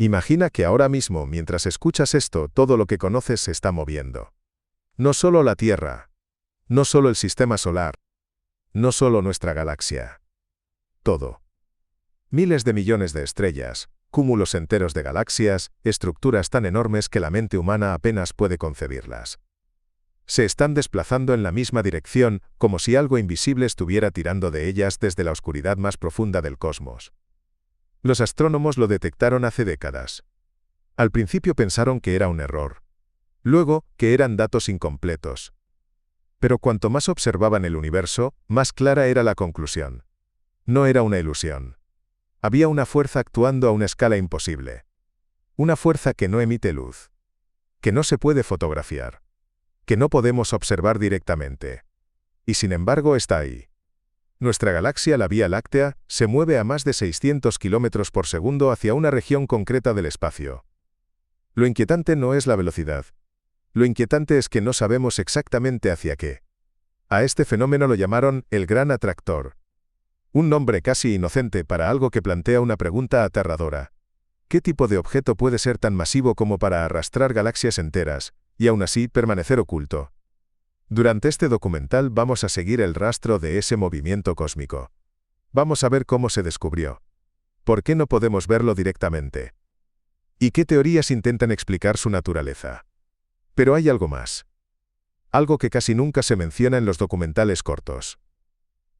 Imagina que ahora mismo, mientras escuchas esto, todo lo que conoces se está moviendo. No solo la Tierra, no solo el sistema solar, no solo nuestra galaxia. Todo. Miles de millones de estrellas, cúmulos enteros de galaxias, estructuras tan enormes que la mente humana apenas puede concebirlas. Se están desplazando en la misma dirección, como si algo invisible estuviera tirando de ellas desde la oscuridad más profunda del cosmos. Los astrónomos lo detectaron hace décadas. Al principio pensaron que era un error. Luego, que eran datos incompletos. Pero cuanto más observaban el universo, más clara era la conclusión. No era una ilusión. Había una fuerza actuando a una escala imposible. Una fuerza que no emite luz. Que no se puede fotografiar. Que no podemos observar directamente. Y sin embargo está ahí. Nuestra galaxia, la Vía Láctea, se mueve a más de 600 km por segundo hacia una región concreta del espacio. Lo inquietante no es la velocidad. Lo inquietante es que no sabemos exactamente hacia qué. A este fenómeno lo llamaron el Gran Atractor. Un nombre casi inocente para algo que plantea una pregunta aterradora. ¿Qué tipo de objeto puede ser tan masivo como para arrastrar galaxias enteras, y aún así permanecer oculto? Durante este documental vamos a seguir el rastro de ese movimiento cósmico. Vamos a ver cómo se descubrió. ¿Por qué no podemos verlo directamente? ¿Y qué teorías intentan explicar su naturaleza? Pero hay algo más. Algo que casi nunca se menciona en los documentales cortos.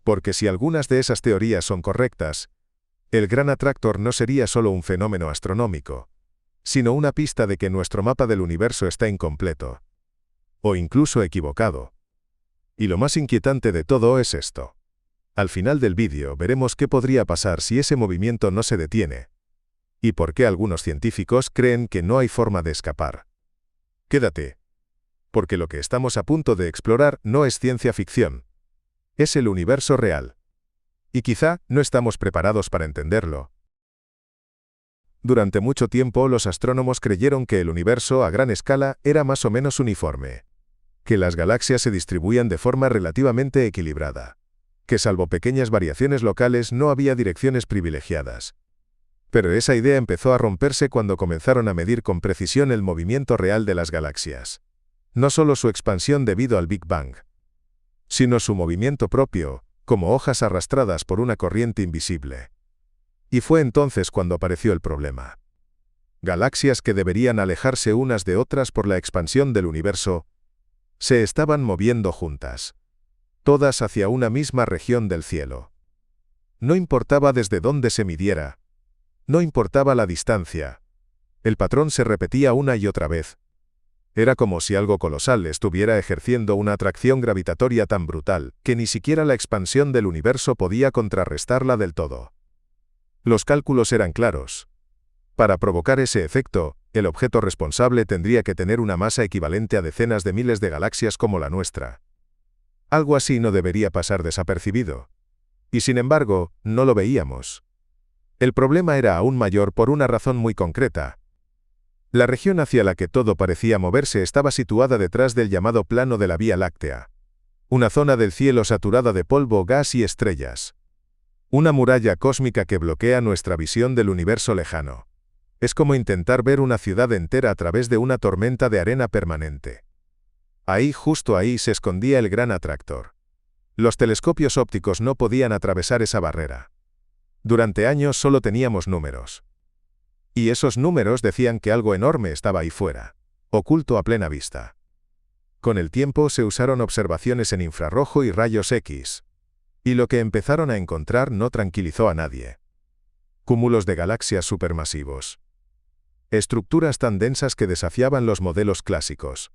Porque si algunas de esas teorías son correctas, el Gran Atractor no sería solo un fenómeno astronómico, sino una pista de que nuestro mapa del universo está incompleto. O incluso equivocado. Y lo más inquietante de todo es esto. Al final del vídeo veremos qué podría pasar si ese movimiento no se detiene. Y por qué algunos científicos creen que no hay forma de escapar. Quédate. Porque lo que estamos a punto de explorar no es ciencia ficción. Es el universo real. Y quizá no estamos preparados para entenderlo. Durante mucho tiempo los astrónomos creyeron que el universo a gran escala era más o menos uniforme. Que las galaxias se distribuían de forma relativamente equilibrada. Que salvo pequeñas variaciones locales no había direcciones privilegiadas. Pero esa idea empezó a romperse cuando comenzaron a medir con precisión el movimiento real de las galaxias. No solo su expansión debido al Big Bang, sino su movimiento propio, como hojas arrastradas por una corriente invisible. Y fue entonces cuando apareció el problema. Galaxias que deberían alejarse unas de otras por la expansión del universo, se estaban moviendo juntas. Todas hacia una misma región del cielo. No importaba desde dónde se midiera. No importaba la distancia. El patrón se repetía una y otra vez. Era como si algo colosal estuviera ejerciendo una atracción gravitatoria tan brutal, que ni siquiera la expansión del universo podía contrarrestarla del todo. Los cálculos eran claros. Para provocar ese efecto, el objeto responsable tendría que tener una masa equivalente a decenas de miles de galaxias como la nuestra. Algo así no debería pasar desapercibido. Y sin embargo, no lo veíamos. El problema era aún mayor por una razón muy concreta. La región hacia la que todo parecía moverse estaba situada detrás del llamado plano de la Vía Láctea. Una zona del cielo saturada de polvo, gas y estrellas. Una muralla cósmica que bloquea nuestra visión del universo lejano. Es como intentar ver una ciudad entera a través de una tormenta de arena permanente. Ahí, justo ahí, se escondía el Gran Atractor. Los telescopios ópticos no podían atravesar esa barrera. Durante años solo teníamos números. Y esos números decían que algo enorme estaba ahí fuera, oculto a plena vista. Con el tiempo se usaron observaciones en infrarrojo y rayos X. Y lo que empezaron a encontrar no tranquilizó a nadie. Cúmulos de galaxias supermasivos. Estructuras tan densas que desafiaban los modelos clásicos.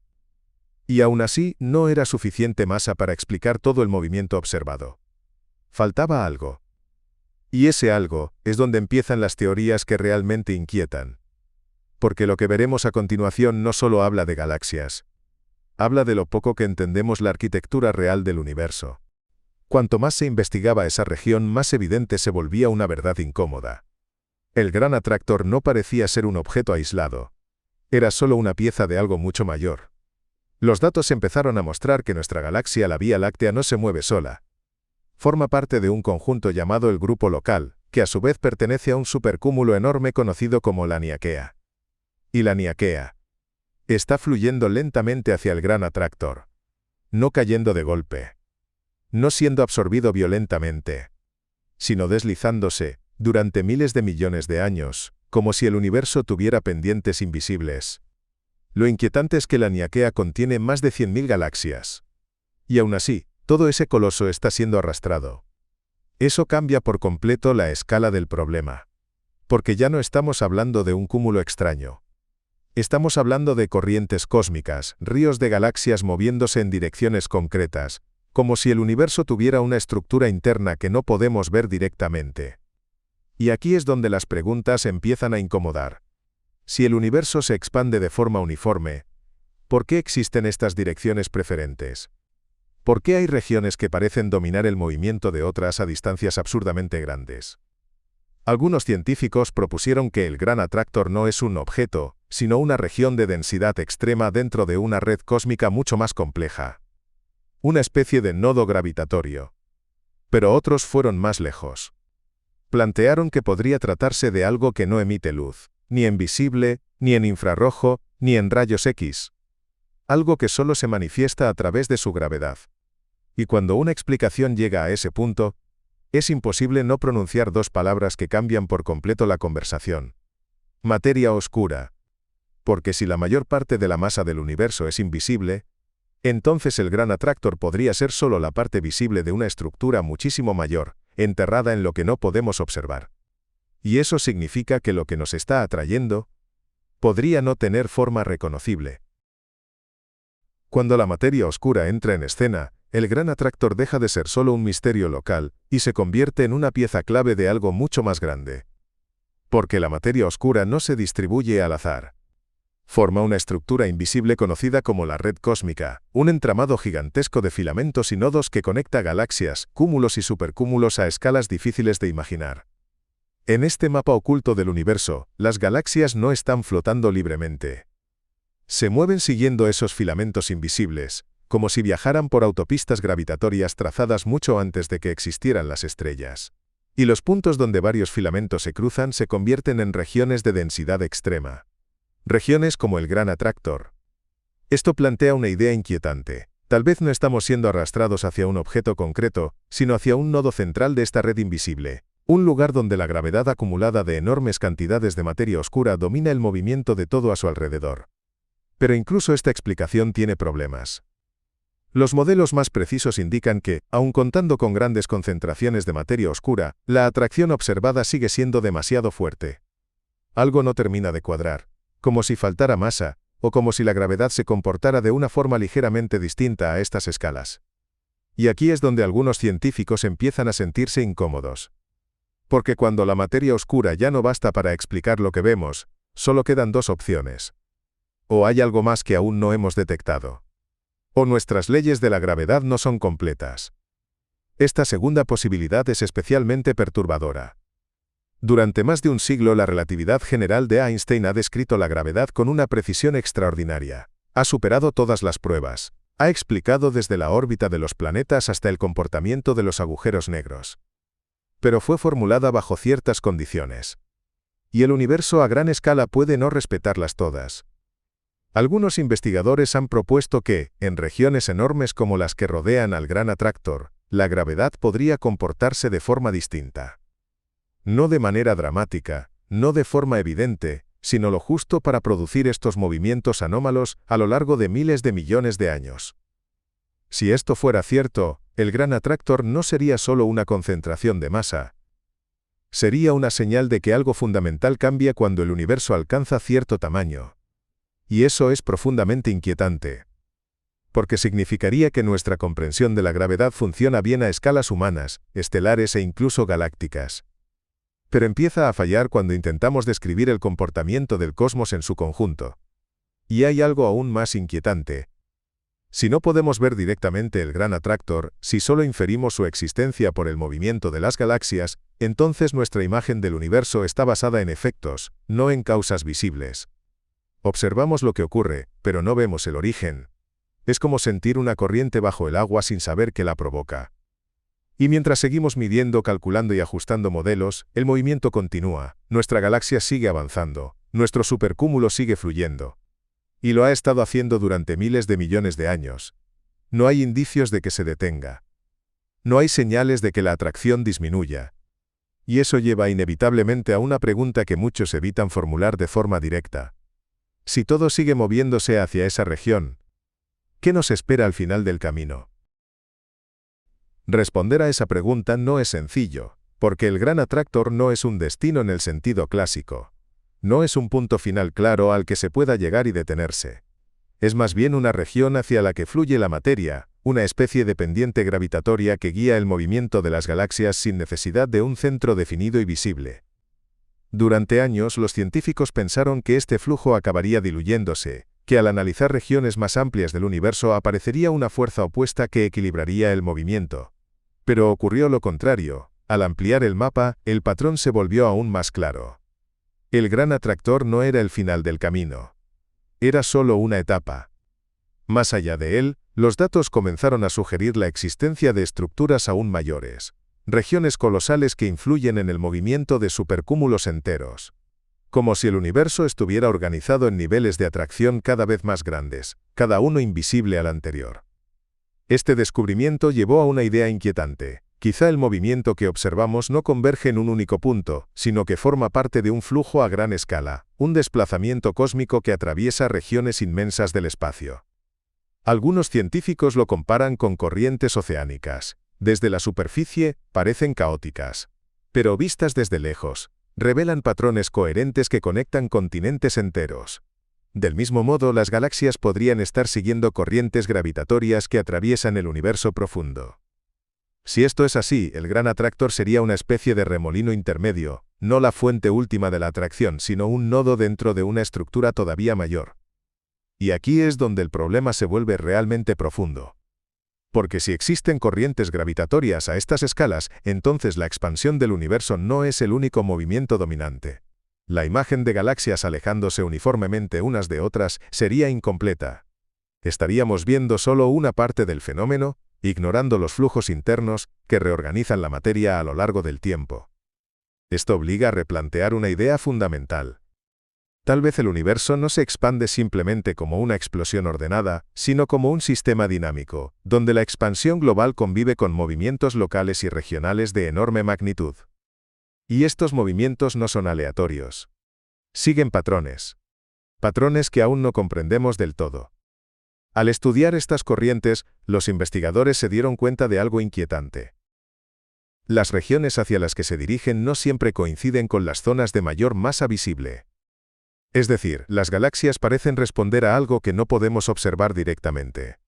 Y aún así, no era suficiente masa para explicar todo el movimiento observado. Faltaba algo. Y ese algo es donde empiezan las teorías que realmente inquietan. Porque lo que veremos a continuación no solo habla de galaxias. Habla de lo poco que entendemos la arquitectura real del universo. Cuanto más se investigaba esa región, más evidente se volvía una verdad incómoda. El Gran Atractor no parecía ser un objeto aislado. Era solo una pieza de algo mucho mayor. Los datos empezaron a mostrar que nuestra galaxia, la Vía Láctea, no se mueve sola. Forma parte de un conjunto llamado el Grupo Local, que a su vez pertenece a un supercúmulo enorme conocido como la Niaquea. Y la Niaquea está fluyendo lentamente hacia el gran atractor, no cayendo de golpe, no siendo absorbido violentamente, sino deslizándose, durante miles de millones de años, como si el universo tuviera pendientes invisibles. Lo inquietante es que la Niaquea contiene más de 100.000 galaxias. Y aún así, todo ese coloso está siendo arrastrado. Eso cambia por completo la escala del problema. Porque ya no estamos hablando de un cúmulo extraño. Estamos hablando de corrientes cósmicas, ríos de galaxias moviéndose en direcciones concretas, como si el universo tuviera una estructura interna que no podemos ver directamente. Y aquí es donde las preguntas empiezan a incomodar. Si el universo se expande de forma uniforme, ¿por qué existen estas direcciones preferentes? ¿Por qué hay regiones que parecen dominar el movimiento de otras a distancias absurdamente grandes? Algunos científicos propusieron que el gran atractor no es un objeto, sino una región de densidad extrema dentro de una red cósmica mucho más compleja. Una especie de nodo gravitatorio. Pero otros fueron más lejos. Plantearon que podría tratarse de algo que no emite luz, ni en visible, ni en infrarrojo, ni en rayos X. Algo que solo se manifiesta a través de su gravedad. Y cuando una explicación llega a ese punto, es imposible no pronunciar dos palabras que cambian por completo la conversación. Materia oscura. Porque si la mayor parte de la masa del universo es invisible, entonces el gran atractor podría ser solo la parte visible de una estructura muchísimo mayor, enterrada en lo que no podemos observar. Y eso significa que lo que nos está atrayendo podría no tener forma reconocible. Cuando la materia oscura entra en escena, el gran atractor deja de ser solo un misterio local y se convierte en una pieza clave de algo mucho más grande. Porque la materia oscura no se distribuye al azar. Forma una estructura invisible conocida como la red cósmica, un entramado gigantesco de filamentos y nodos que conecta galaxias, cúmulos y supercúmulos a escalas difíciles de imaginar. En este mapa oculto del universo, las galaxias no están flotando libremente. Se mueven siguiendo esos filamentos invisibles, como si viajaran por autopistas gravitatorias trazadas mucho antes de que existieran las estrellas. Y los puntos donde varios filamentos se cruzan se convierten en regiones de densidad extrema. Regiones como el gran atractor. Esto plantea una idea inquietante. Tal vez no estamos siendo arrastrados hacia un objeto concreto, sino hacia un nodo central de esta red invisible. Un lugar donde la gravedad acumulada de enormes cantidades de materia oscura domina el movimiento de todo a su alrededor. Pero incluso esta explicación tiene problemas. Los modelos más precisos indican que, aun contando con grandes concentraciones de materia oscura, la atracción observada sigue siendo demasiado fuerte. Algo no termina de cuadrar, como si faltara masa, o como si la gravedad se comportara de una forma ligeramente distinta a estas escalas. Y aquí es donde algunos científicos empiezan a sentirse incómodos. Porque cuando la materia oscura ya no basta para explicar lo que vemos, solo quedan dos opciones. O hay algo más que aún no hemos detectado. O nuestras leyes de la gravedad no son completas. Esta segunda posibilidad es especialmente perturbadora. Durante más de un siglo la relatividad general de Einstein ha descrito la gravedad con una precisión extraordinaria. Ha superado todas las pruebas. Ha explicado desde la órbita de los planetas hasta el comportamiento de los agujeros negros. Pero fue formulada bajo ciertas condiciones. Y el universo a gran escala puede no respetarlas todas. Algunos investigadores han propuesto que, en regiones enormes como las que rodean al gran atractor, la gravedad podría comportarse de forma distinta. No de manera dramática, no de forma evidente, sino lo justo para producir estos movimientos anómalos a lo largo de miles de millones de años. Si esto fuera cierto, el gran atractor no sería solo una concentración de masa. Sería una señal de que algo fundamental cambia cuando el universo alcanza cierto tamaño. Y eso es profundamente inquietante. Porque significaría que nuestra comprensión de la gravedad funciona bien a escalas humanas, estelares e incluso galácticas. Pero empieza a fallar cuando intentamos describir el comportamiento del cosmos en su conjunto. Y hay algo aún más inquietante. Si no podemos ver directamente el gran atractor, si solo inferimos su existencia por el movimiento de las galaxias, entonces nuestra imagen del universo está basada en efectos, no en causas visibles. Observamos lo que ocurre, pero no vemos el origen. Es como sentir una corriente bajo el agua sin saber qué la provoca. Y mientras seguimos midiendo, calculando y ajustando modelos, el movimiento continúa, nuestra galaxia sigue avanzando, nuestro supercúmulo sigue fluyendo. Y lo ha estado haciendo durante miles de millones de años. No hay indicios de que se detenga. No hay señales de que la atracción disminuya. Y eso lleva inevitablemente a una pregunta que muchos evitan formular de forma directa. Si todo sigue moviéndose hacia esa región, ¿qué nos espera al final del camino? Responder a esa pregunta no es sencillo, porque el gran atractor no es un destino en el sentido clásico. No es un punto final claro al que se pueda llegar y detenerse. Es más bien una región hacia la que fluye la materia, una especie de pendiente gravitatoria que guía el movimiento de las galaxias sin necesidad de un centro definido y visible. Durante años los científicos pensaron que este flujo acabaría diluyéndose, que al analizar regiones más amplias del universo aparecería una fuerza opuesta que equilibraría el movimiento. Pero ocurrió lo contrario. Al ampliar el mapa, el patrón se volvió aún más claro. El gran atractor no era el final del camino. Era solo una etapa. Más allá de él, los datos comenzaron a sugerir la existencia de estructuras aún mayores, regiones colosales que influyen en el movimiento de supercúmulos enteros. Como si el universo estuviera organizado en niveles de atracción cada vez más grandes, cada uno invisible al anterior. Este descubrimiento llevó a una idea inquietante. Quizá el movimiento que observamos no converge en un único punto, sino que forma parte de un flujo a gran escala, un desplazamiento cósmico que atraviesa regiones inmensas del espacio. Algunos científicos lo comparan con corrientes oceánicas. Desde la superficie, parecen caóticas. Pero vistas desde lejos, revelan patrones coherentes que conectan continentes enteros. Del mismo modo, las galaxias podrían estar siguiendo corrientes gravitatorias que atraviesan el universo profundo. Si esto es así, el gran atractor sería una especie de remolino intermedio, no la fuente última de la atracción, sino un nodo dentro de una estructura todavía mayor. Y aquí es donde el problema se vuelve realmente profundo. Porque si existen corrientes gravitatorias a estas escalas, entonces la expansión del universo no es el único movimiento dominante. La imagen de galaxias alejándose uniformemente unas de otras sería incompleta. Estaríamos viendo solo una parte del fenómeno, ignorando los flujos internos que reorganizan la materia a lo largo del tiempo. Esto obliga a replantear una idea fundamental. Tal vez el universo no se expande simplemente como una explosión ordenada, sino como un sistema dinámico, donde la expansión global convive con movimientos locales y regionales de enorme magnitud. Y estos movimientos no son aleatorios. Siguen patrones. Patrones que aún no comprendemos del todo. Al estudiar estas corrientes, los investigadores se dieron cuenta de algo inquietante. Las regiones hacia las que se dirigen no siempre coinciden con las zonas de mayor masa visible. Es decir, las galaxias parecen responder a algo que no podemos observar directamente.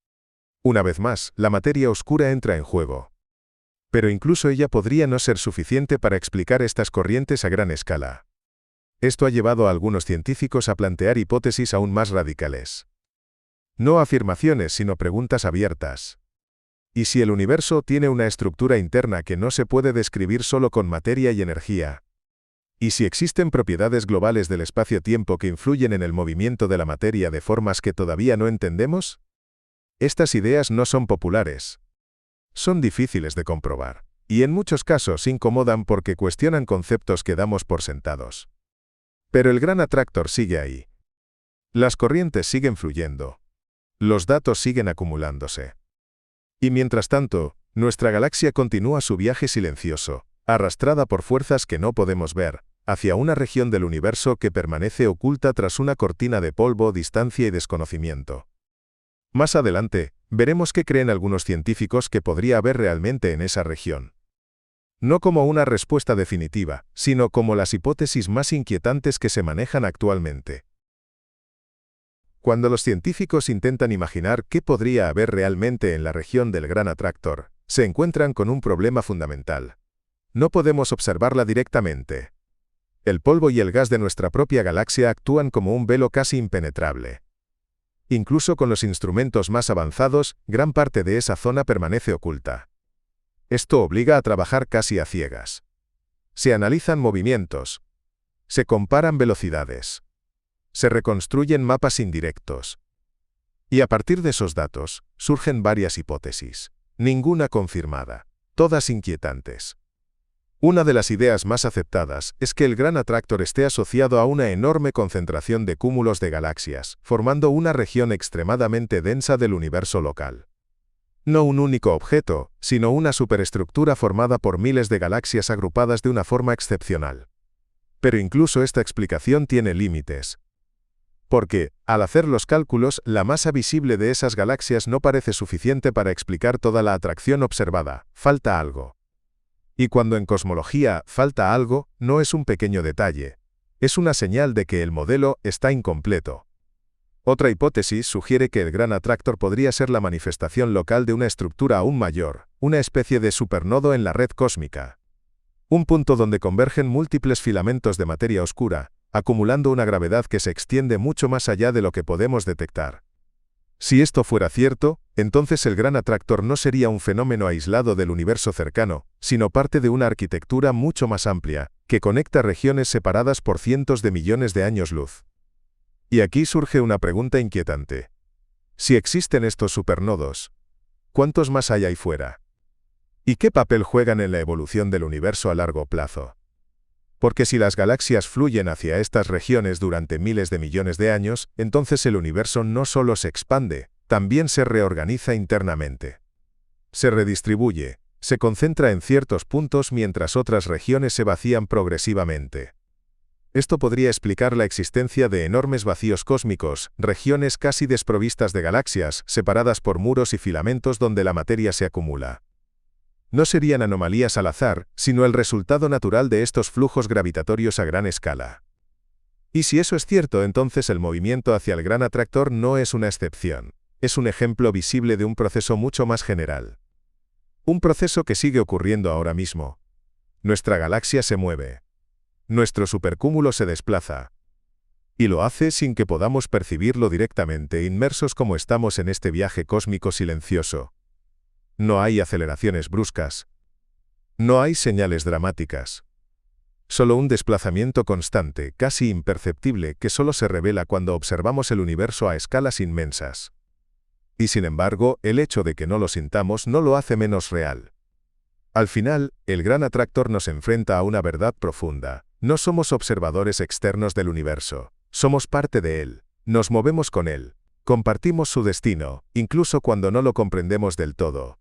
Una vez más, la materia oscura entra en juego. Pero incluso ella podría no ser suficiente para explicar estas corrientes a gran escala. Esto ha llevado a algunos científicos a plantear hipótesis aún más radicales. No afirmaciones, sino preguntas abiertas. ¿Y si el universo tiene una estructura interna que no se puede describir solo con materia y energía? ¿Y si existen propiedades globales del espacio-tiempo que influyen en el movimiento de la materia de formas que todavía no entendemos? Estas ideas no son populares. Son difíciles de comprobar, y en muchos casos incomodan porque cuestionan conceptos que damos por sentados. Pero el gran atractor sigue ahí. Las corrientes siguen fluyendo. Los datos siguen acumulándose. Y mientras tanto, nuestra galaxia continúa su viaje silencioso, arrastrada por fuerzas que no podemos ver, hacia una región del universo que permanece oculta tras una cortina de polvo, distancia y desconocimiento. Más adelante, veremos qué creen algunos científicos que podría haber realmente en esa región. No como una respuesta definitiva, sino como las hipótesis más inquietantes que se manejan actualmente. Cuando los científicos intentan imaginar qué podría haber realmente en la región del gran atractor, se encuentran con un problema fundamental. No podemos observarla directamente. El polvo y el gas de nuestra propia galaxia actúan como un velo casi impenetrable. Incluso con los instrumentos más avanzados, gran parte de esa zona permanece oculta. Esto obliga a trabajar casi a ciegas. Se analizan movimientos. Se comparan velocidades. Se reconstruyen mapas indirectos. Y a partir de esos datos, surgen varias hipótesis, ninguna confirmada. todas inquietantes. Una de las ideas más aceptadas es que el Gran Atractor esté asociado a una enorme concentración de cúmulos de galaxias, formando una región extremadamente densa del universo local. No un único objeto, sino una superestructura formada por miles de galaxias agrupadas de una forma excepcional. Pero incluso esta explicación tiene límites. Porque, al hacer los cálculos, la masa visible de esas galaxias no parece suficiente para explicar toda la atracción observada, falta algo. Y cuando en cosmología falta algo, no es un pequeño detalle. Es una señal de que el modelo está incompleto. Otra hipótesis sugiere que el Gran Atractor podría ser la manifestación local de una estructura aún mayor, una especie de supernodo en la red cósmica. Un punto donde convergen múltiples filamentos de materia oscura, acumulando una gravedad que se extiende mucho más allá de lo que podemos detectar. Si esto fuera cierto, entonces el Gran Atractor no sería un fenómeno aislado del universo cercano, sino parte de una arquitectura mucho más amplia, que conecta regiones separadas por cientos de millones de años luz. Y aquí surge una pregunta inquietante. Si existen estos supernodos, ¿cuántos más hay ahí fuera? ¿Y qué papel juegan en la evolución del universo a largo plazo? Porque si las galaxias fluyen hacia estas regiones durante miles de millones de años, entonces el universo no solo se expande, también se reorganiza internamente. Se redistribuye, se concentra en ciertos puntos mientras otras regiones se vacían progresivamente. Esto podría explicar la existencia de enormes vacíos cósmicos, regiones casi desprovistas de galaxias, separadas por muros y filamentos donde la materia se acumula. No serían anomalías al azar, sino el resultado natural de estos flujos gravitatorios a gran escala. Y si eso es cierto, entonces el movimiento hacia el Gran Atractor no es una excepción. Es un ejemplo visible de un proceso mucho más general. Un proceso que sigue ocurriendo ahora mismo. Nuestra galaxia se mueve. Nuestro supercúmulo se desplaza. Y lo hace sin que podamos percibirlo directamente, inmersos como estamos en este viaje cósmico silencioso. No hay aceleraciones bruscas. No hay señales dramáticas. Solo un desplazamiento constante, casi imperceptible, que solo se revela cuando observamos el universo a escalas inmensas. Y sin embargo, el hecho de que no lo sintamos no lo hace menos real. Al final, el Gran Atractor nos enfrenta a una verdad profunda. No somos observadores externos del universo. Somos parte de él. Nos movemos con él. Compartimos su destino, incluso cuando no lo comprendemos del todo.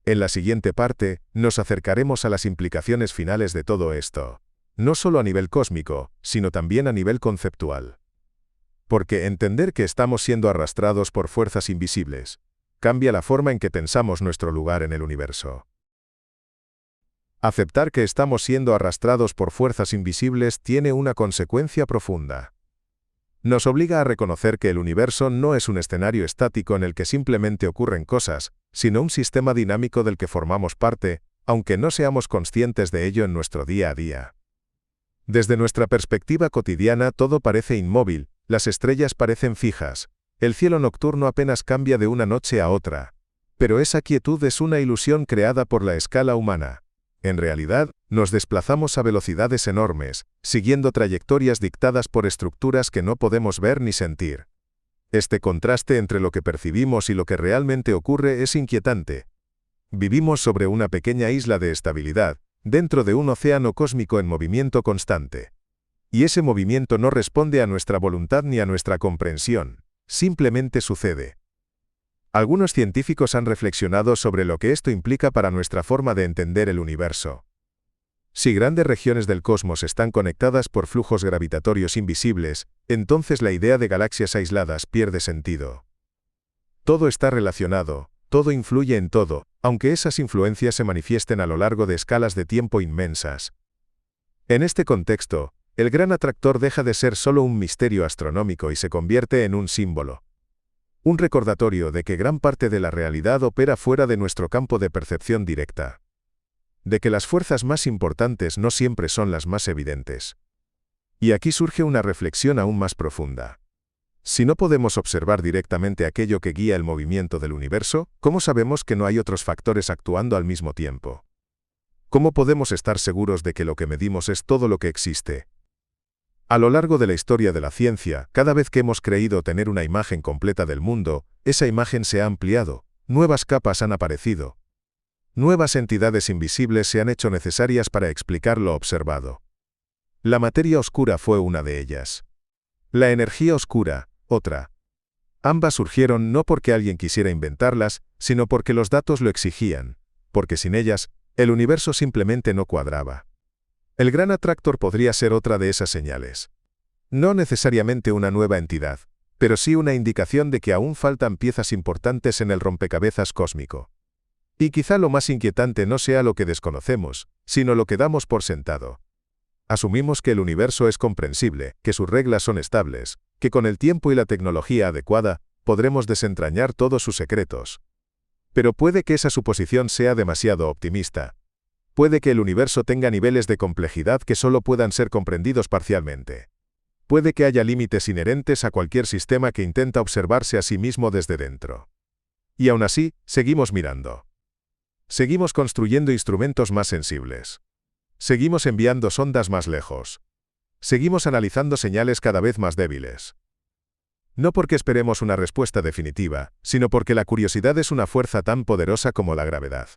En la siguiente parte, nos acercaremos a las implicaciones finales de todo esto. No solo a nivel cósmico, sino también a nivel conceptual. Porque entender que estamos siendo arrastrados por fuerzas invisibles, cambia la forma en que pensamos nuestro lugar en el universo. Aceptar que estamos siendo arrastrados por fuerzas invisibles tiene una consecuencia profunda. Nos obliga a reconocer que el universo no es un escenario estático en el que simplemente ocurren cosas, sino un sistema dinámico del que formamos parte, aunque no seamos conscientes de ello en nuestro día a día. Desde nuestra perspectiva cotidiana todo parece inmóvil, las estrellas parecen fijas, el cielo nocturno apenas cambia de una noche a otra. Pero esa quietud es una ilusión creada por la escala humana. En realidad, nos desplazamos a velocidades enormes, siguiendo trayectorias dictadas por estructuras que no podemos ver ni sentir. Este contraste entre lo que percibimos y lo que realmente ocurre es inquietante. Vivimos sobre una pequeña isla de estabilidad, dentro de un océano cósmico en movimiento constante. Y ese movimiento no responde a nuestra voluntad ni a nuestra comprensión, simplemente sucede. Algunos científicos han reflexionado sobre lo que esto implica para nuestra forma de entender el universo. Si grandes regiones del cosmos están conectadas por flujos gravitatorios invisibles, entonces la idea de galaxias aisladas pierde sentido. Todo está relacionado, todo influye en todo, aunque esas influencias se manifiesten a lo largo de escalas de tiempo inmensas. En este contexto, el Gran Atractor deja de ser solo un misterio astronómico y se convierte en un símbolo. Un recordatorio de que gran parte de la realidad opera fuera de nuestro campo de percepción directa. De que las fuerzas más importantes no siempre son las más evidentes. Y aquí surge una reflexión aún más profunda. Si no podemos observar directamente aquello que guía el movimiento del universo, ¿cómo sabemos que no hay otros factores actuando al mismo tiempo? ¿Cómo podemos estar seguros de que lo que medimos es todo lo que existe? A lo largo de la historia de la ciencia, cada vez que hemos creído tener una imagen completa del mundo, esa imagen se ha ampliado, nuevas capas han aparecido. Nuevas entidades invisibles se han hecho necesarias para explicar lo observado. La materia oscura fue una de ellas. La energía oscura, otra. Ambas surgieron no porque alguien quisiera inventarlas, sino porque los datos lo exigían, porque sin ellas, el universo simplemente no cuadraba. El gran atractor podría ser otra de esas señales. No necesariamente una nueva entidad, pero sí una indicación de que aún faltan piezas importantes en el rompecabezas cósmico. Y quizá lo más inquietante no sea lo que desconocemos, sino lo que damos por sentado. Asumimos que el universo es comprensible, que sus reglas son estables, que con el tiempo y la tecnología adecuada, podremos desentrañar todos sus secretos. Pero puede que esa suposición sea demasiado optimista. Puede que el universo tenga niveles de complejidad que solo puedan ser comprendidos parcialmente. Puede que haya límites inherentes a cualquier sistema que intenta observarse a sí mismo desde dentro. Y aún así, seguimos mirando. Seguimos construyendo instrumentos más sensibles. Seguimos enviando sondas más lejos. Seguimos analizando señales cada vez más débiles. No porque esperemos una respuesta definitiva, sino porque la curiosidad es una fuerza tan poderosa como la gravedad.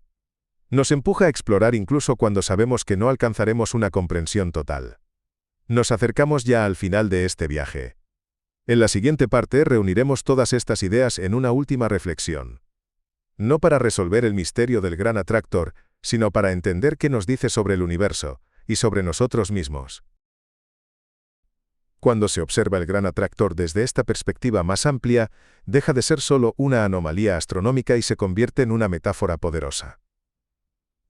Nos empuja a explorar incluso cuando sabemos que no alcanzaremos una comprensión total. Nos acercamos ya al final de este viaje. En la siguiente parte reuniremos todas estas ideas en una última reflexión. No para resolver el misterio del gran atractor, sino para entender qué nos dice sobre el universo, y sobre nosotros mismos. Cuando se observa el gran atractor desde esta perspectiva más amplia, deja de ser solo una anomalía astronómica y se convierte en una metáfora poderosa.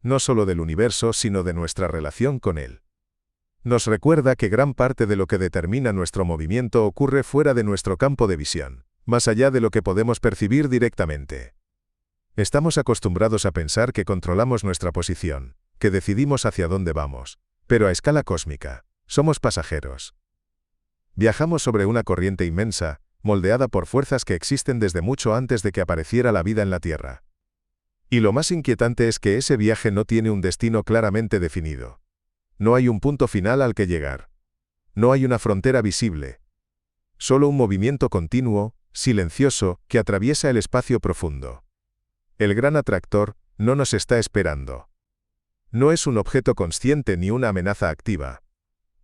No solo del universo, sino de nuestra relación con él. Nos recuerda que gran parte de lo que determina nuestro movimiento ocurre fuera de nuestro campo de visión, más allá de lo que podemos percibir directamente. Estamos acostumbrados a pensar que controlamos nuestra posición, que decidimos hacia dónde vamos, pero a escala cósmica, somos pasajeros. Viajamos sobre una corriente inmensa, moldeada por fuerzas que existen desde mucho antes de que apareciera la vida en la Tierra. Y lo más inquietante es que ese viaje no tiene un destino claramente definido. No hay un punto final al que llegar. No hay una frontera visible. Solo un movimiento continuo, silencioso, que atraviesa el espacio profundo. El gran atractor no nos está esperando. No es un objeto consciente ni una amenaza activa.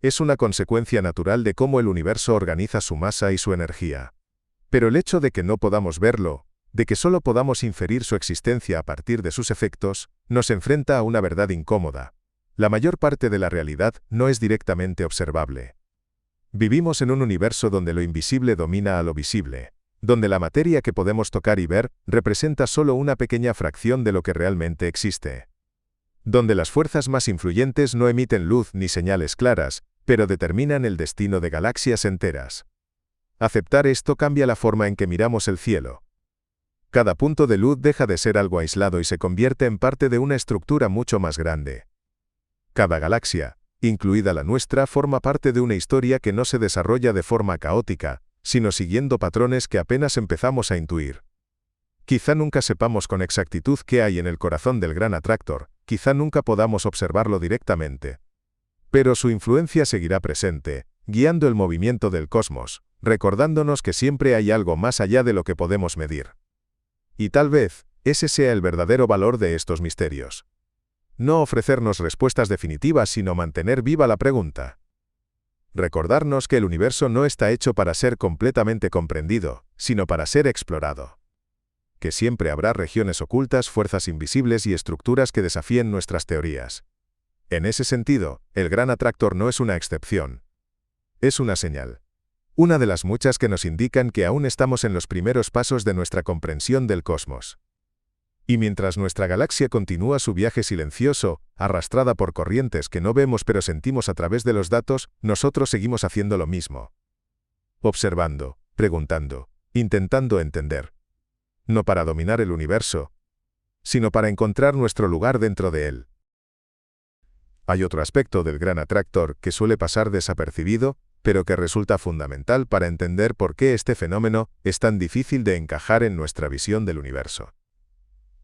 Es una consecuencia natural de cómo el universo organiza su masa y su energía. Pero el hecho de que no podamos verlo, de que solo podamos inferir su existencia a partir de sus efectos, nos enfrenta a una verdad incómoda. La mayor parte de la realidad no es directamente observable. Vivimos en un universo donde lo invisible domina a lo visible, donde la materia que podemos tocar y ver representa solo una pequeña fracción de lo que realmente existe. Donde las fuerzas más influyentes no emiten luz ni señales claras, pero determinan el destino de galaxias enteras. Aceptar esto cambia la forma en que miramos el cielo. Cada punto de luz deja de ser algo aislado y se convierte en parte de una estructura mucho más grande. Cada galaxia, incluida la nuestra, forma parte de una historia que no se desarrolla de forma caótica, sino siguiendo patrones que apenas empezamos a intuir. Quizá nunca sepamos con exactitud qué hay en el corazón del gran atractor, quizá nunca podamos observarlo directamente. Pero su influencia seguirá presente, guiando el movimiento del cosmos, recordándonos que siempre hay algo más allá de lo que podemos medir. Y tal vez, ese sea el verdadero valor de estos misterios. No ofrecernos respuestas definitivas, sino mantener viva la pregunta. Recordarnos que el universo no está hecho para ser completamente comprendido, sino para ser explorado. Que siempre habrá regiones ocultas, fuerzas invisibles y estructuras que desafíen nuestras teorías. En ese sentido, el gran atractor no es una excepción. Es una señal. Una de las muchas que nos indican que aún estamos en los primeros pasos de nuestra comprensión del cosmos. Y mientras nuestra galaxia continúa su viaje silencioso, arrastrada por corrientes que no vemos pero sentimos a través de los datos, nosotros seguimos haciendo lo mismo. Observando, preguntando, intentando entender. No para dominar el universo, sino para encontrar nuestro lugar dentro de él. Hay otro aspecto del gran atractor que suele pasar desapercibido, pero que resulta fundamental para entender por qué este fenómeno es tan difícil de encajar en nuestra visión del universo.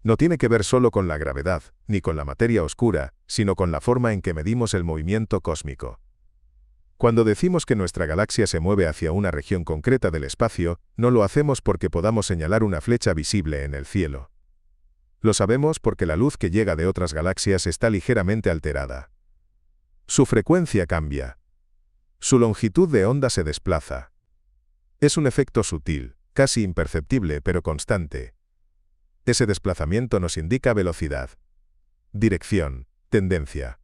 No tiene que ver solo con la gravedad, ni con la materia oscura, sino con la forma en que medimos el movimiento cósmico. Cuando decimos que nuestra galaxia se mueve hacia una región concreta del espacio, no lo hacemos porque podamos señalar una flecha visible en el cielo. Lo sabemos porque la luz que llega de otras galaxias está ligeramente alterada. Su frecuencia cambia. Su longitud de onda se desplaza. Es un efecto sutil, casi imperceptible pero constante. Ese desplazamiento nos indica velocidad, dirección, tendencia.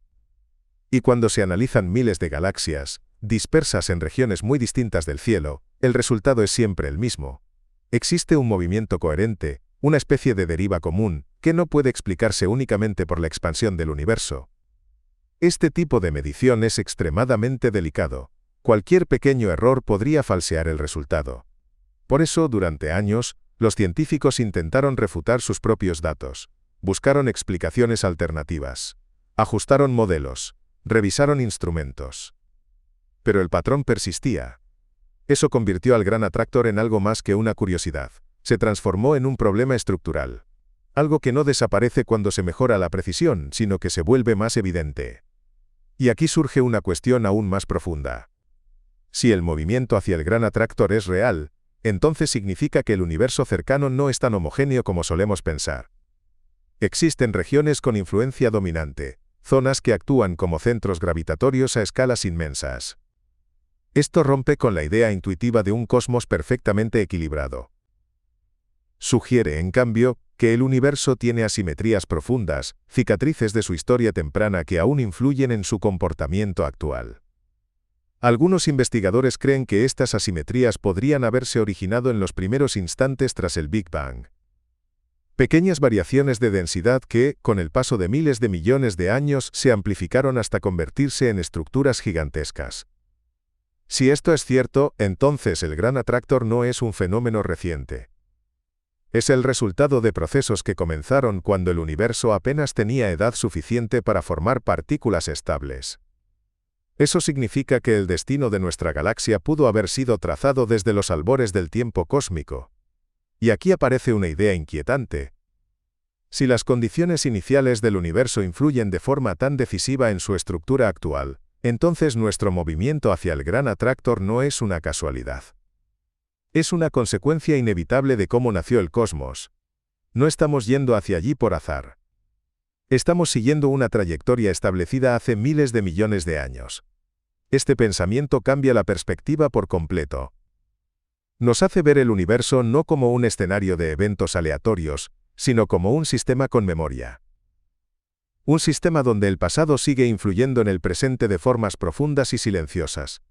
Y cuando se analizan miles de galaxias, dispersas en regiones muy distintas del cielo, el resultado es siempre el mismo. Existe un movimiento coherente, una especie de deriva común, que no puede explicarse únicamente por la expansión del universo. Este tipo de medición es extremadamente delicado. Cualquier pequeño error podría falsear el resultado. Por eso, durante años, los científicos intentaron refutar sus propios datos, buscaron explicaciones alternativas, ajustaron modelos, revisaron instrumentos. Pero el patrón persistía. Eso convirtió al Gran Atractor en algo más que una curiosidad. Se transformó en un problema estructural. Algo que no desaparece cuando se mejora la precisión, sino que se vuelve más evidente. Y aquí surge una cuestión aún más profunda. Si el movimiento hacia el Gran Atractor es real, entonces significa que el universo cercano no es tan homogéneo como solemos pensar. Existen regiones con influencia dominante, zonas que actúan como centros gravitatorios a escalas inmensas. Esto rompe con la idea intuitiva de un cosmos perfectamente equilibrado. Sugiere, en cambio, que el universo tiene asimetrías profundas, cicatrices de su historia temprana que aún influyen en su comportamiento actual. Algunos investigadores creen que estas asimetrías podrían haberse originado en los primeros instantes tras el Big Bang. Pequeñas variaciones de densidad que, con el paso de miles de millones de años, se amplificaron hasta convertirse en estructuras gigantescas. Si esto es cierto, entonces el Gran Atractor no es un fenómeno reciente. Es el resultado de procesos que comenzaron cuando el universo apenas tenía edad suficiente para formar partículas estables. Eso significa que el destino de nuestra galaxia pudo haber sido trazado desde los albores del tiempo cósmico. Y aquí aparece una idea inquietante. Si las condiciones iniciales del universo influyen de forma tan decisiva en su estructura actual, entonces nuestro movimiento hacia el Gran Atractor no es una casualidad. Es una consecuencia inevitable de cómo nació el cosmos. No estamos yendo hacia allí por azar. Estamos siguiendo una trayectoria establecida hace miles de millones de años. Este pensamiento cambia la perspectiva por completo. Nos hace ver el universo no como un escenario de eventos aleatorios, sino como un sistema con memoria. Un sistema donde el pasado sigue influyendo en el presente de formas profundas y silenciosas.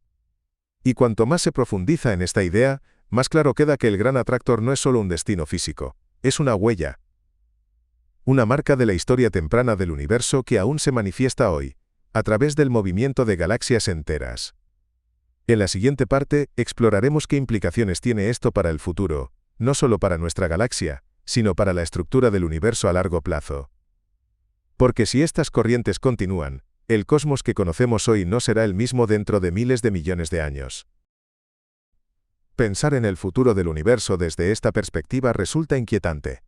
Y cuanto más se profundiza en esta idea, más claro queda que el Gran Atractor no es solo un destino físico, es una huella. Una marca de la historia temprana del universo que aún se manifiesta hoy, a través del movimiento de galaxias enteras. En la siguiente parte, exploraremos qué implicaciones tiene esto para el futuro, no solo para nuestra galaxia, sino para la estructura del universo a largo plazo. Porque si estas corrientes continúan, el cosmos que conocemos hoy no será el mismo dentro de miles de millones de años. Pensar en el futuro del universo desde esta perspectiva resulta inquietante.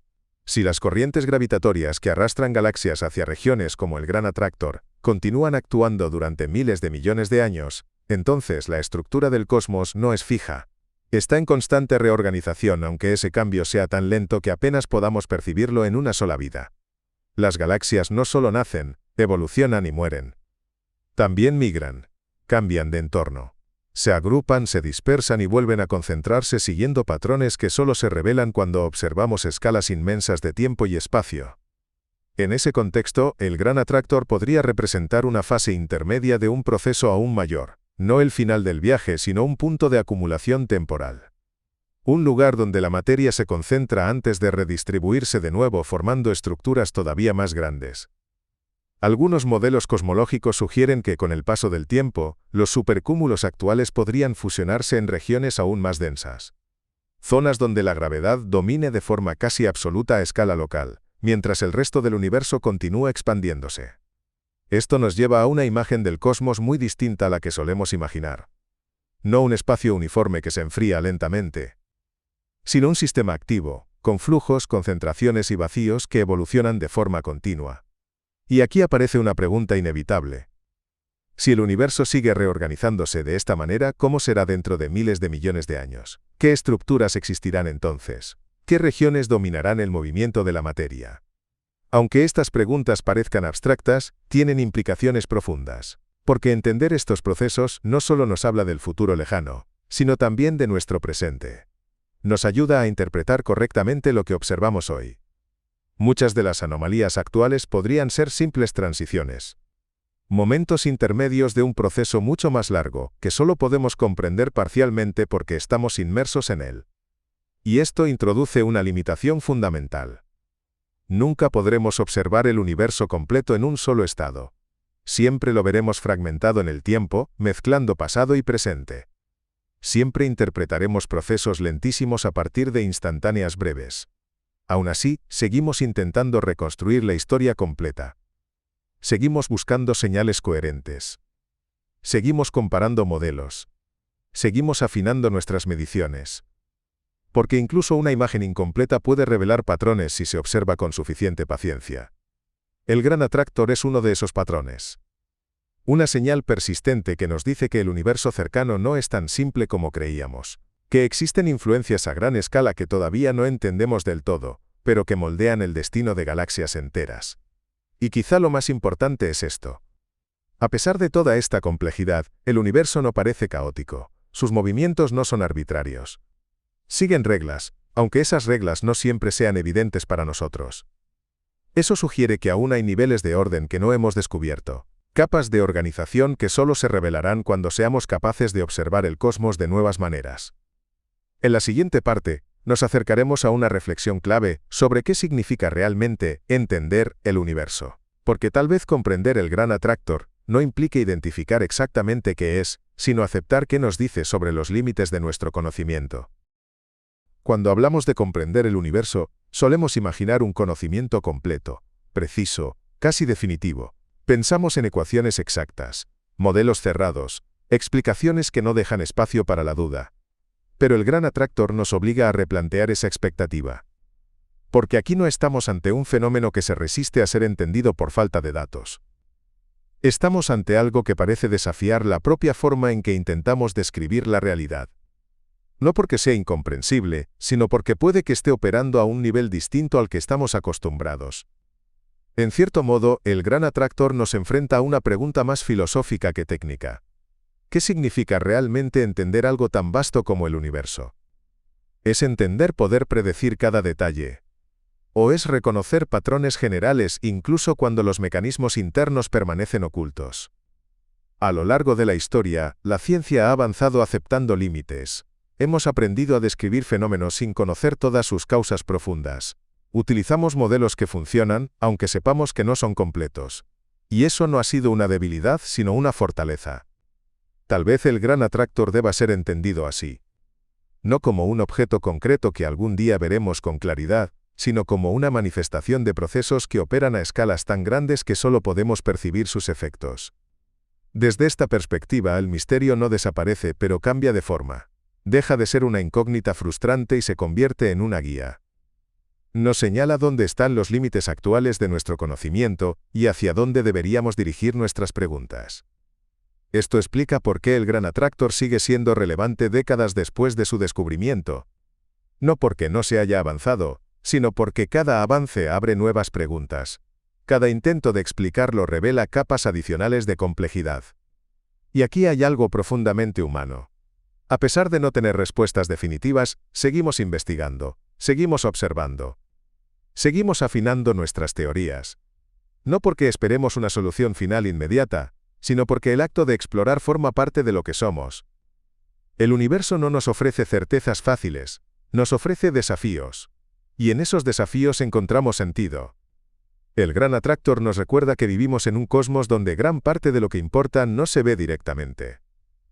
Si las corrientes gravitatorias que arrastran galaxias hacia regiones como el Gran Atractor continúan actuando durante miles de millones de años, entonces la estructura del cosmos no es fija. Está en constante reorganización, aunque ese cambio sea tan lento que apenas podamos percibirlo en una sola vida. Las galaxias no solo nacen, evolucionan y mueren. También migran, cambian de entorno. Se agrupan, se dispersan y vuelven a concentrarse siguiendo patrones que solo se revelan cuando observamos escalas inmensas de tiempo y espacio. En ese contexto, el Gran Atractor podría representar una fase intermedia de un proceso aún mayor, no el final del viaje, sino un punto de acumulación temporal. Un lugar donde la materia se concentra antes de redistribuirse de nuevo formando estructuras todavía más grandes. Algunos modelos cosmológicos sugieren que con el paso del tiempo, los supercúmulos actuales podrían fusionarse en regiones aún más densas. Zonas donde la gravedad domine de forma casi absoluta a escala local, mientras el resto del universo continúa expandiéndose. Esto nos lleva a una imagen del cosmos muy distinta a la que solemos imaginar. No un espacio uniforme que se enfría lentamente, sino un sistema activo, con flujos, concentraciones y vacíos que evolucionan de forma continua. Y aquí aparece una pregunta inevitable. Si el universo sigue reorganizándose de esta manera, ¿cómo será dentro de miles de millones de años? ¿Qué estructuras existirán entonces? ¿Qué regiones dominarán el movimiento de la materia? Aunque estas preguntas parezcan abstractas, tienen implicaciones profundas. Porque entender estos procesos no solo nos habla del futuro lejano, sino también de nuestro presente. Nos ayuda a interpretar correctamente lo que observamos hoy. Muchas de las anomalías actuales podrían ser simples transiciones. Momentos intermedios de un proceso mucho más largo, que solo podemos comprender parcialmente porque estamos inmersos en él. Y esto introduce una limitación fundamental. Nunca podremos observar el universo completo en un solo estado. Siempre lo veremos fragmentado en el tiempo, mezclando pasado y presente. Siempre interpretaremos procesos lentísimos a partir de instantáneas breves. Aún así, seguimos intentando reconstruir la historia completa. Seguimos buscando señales coherentes. Seguimos comparando modelos. Seguimos afinando nuestras mediciones. Porque incluso una imagen incompleta puede revelar patrones si se observa con suficiente paciencia. El gran atractor es uno de esos patrones. Una señal persistente que nos dice que el universo cercano no es tan simple como creíamos, que existen influencias a gran escala que todavía no entendemos del todo, pero que moldean el destino de galaxias enteras. Y quizá lo más importante es esto. A pesar de toda esta complejidad, el universo no parece caótico. Sus movimientos no son arbitrarios. Siguen reglas, aunque esas reglas no siempre sean evidentes para nosotros. Eso sugiere que aún hay niveles de orden que no hemos descubierto, capas de organización que solo se revelarán cuando seamos capaces de observar el cosmos de nuevas maneras. En la siguiente parte, nos acercaremos a una reflexión clave sobre qué significa realmente entender el universo. Porque tal vez comprender el gran atractor no implique identificar exactamente qué es, sino aceptar qué nos dice sobre los límites de nuestro conocimiento. Cuando hablamos de comprender el universo, solemos imaginar un conocimiento completo, preciso, casi definitivo. Pensamos en ecuaciones exactas, modelos cerrados, explicaciones que no dejan espacio para la duda. Pero el gran atractor nos obliga a replantear esa expectativa. Porque aquí no estamos ante un fenómeno que se resiste a ser entendido por falta de datos. Estamos ante algo que parece desafiar la propia forma en que intentamos describir la realidad. No porque sea incomprensible, sino porque puede que esté operando a un nivel distinto al que estamos acostumbrados. En cierto modo, el gran atractor nos enfrenta a una pregunta más filosófica que técnica. ¿Qué significa realmente entender algo tan vasto como el universo? ¿Es entender poder predecir cada detalle? ¿O es reconocer patrones generales incluso cuando los mecanismos internos permanecen ocultos? A lo largo de la historia, la ciencia ha avanzado aceptando límites. Hemos aprendido a describir fenómenos sin conocer todas sus causas profundas. Utilizamos modelos que funcionan, aunque sepamos que no son completos. Y eso no ha sido una debilidad, sino una fortaleza. Tal vez el gran atractor deba ser entendido así. No como un objeto concreto que algún día veremos con claridad, sino como una manifestación de procesos que operan a escalas tan grandes que solo podemos percibir sus efectos. Desde esta perspectiva, el misterio no desaparece, pero cambia de forma. Deja de ser una incógnita frustrante y se convierte en una guía. Nos señala dónde están los límites actuales de nuestro conocimiento y hacia dónde deberíamos dirigir nuestras preguntas. Esto explica por qué el gran atractor sigue siendo relevante décadas después de su descubrimiento. No porque no se haya avanzado, sino porque cada avance abre nuevas preguntas. Cada intento de explicarlo revela capas adicionales de complejidad. Y aquí hay algo profundamente humano. A pesar de no tener respuestas definitivas, seguimos investigando, seguimos observando. Seguimos afinando nuestras teorías. No porque esperemos una solución final inmediata, sino porque el acto de explorar forma parte de lo que somos. El universo no nos ofrece certezas fáciles, nos ofrece desafíos. Y en esos desafíos encontramos sentido. El gran atractor nos recuerda que vivimos en un cosmos donde gran parte de lo que importa no se ve directamente.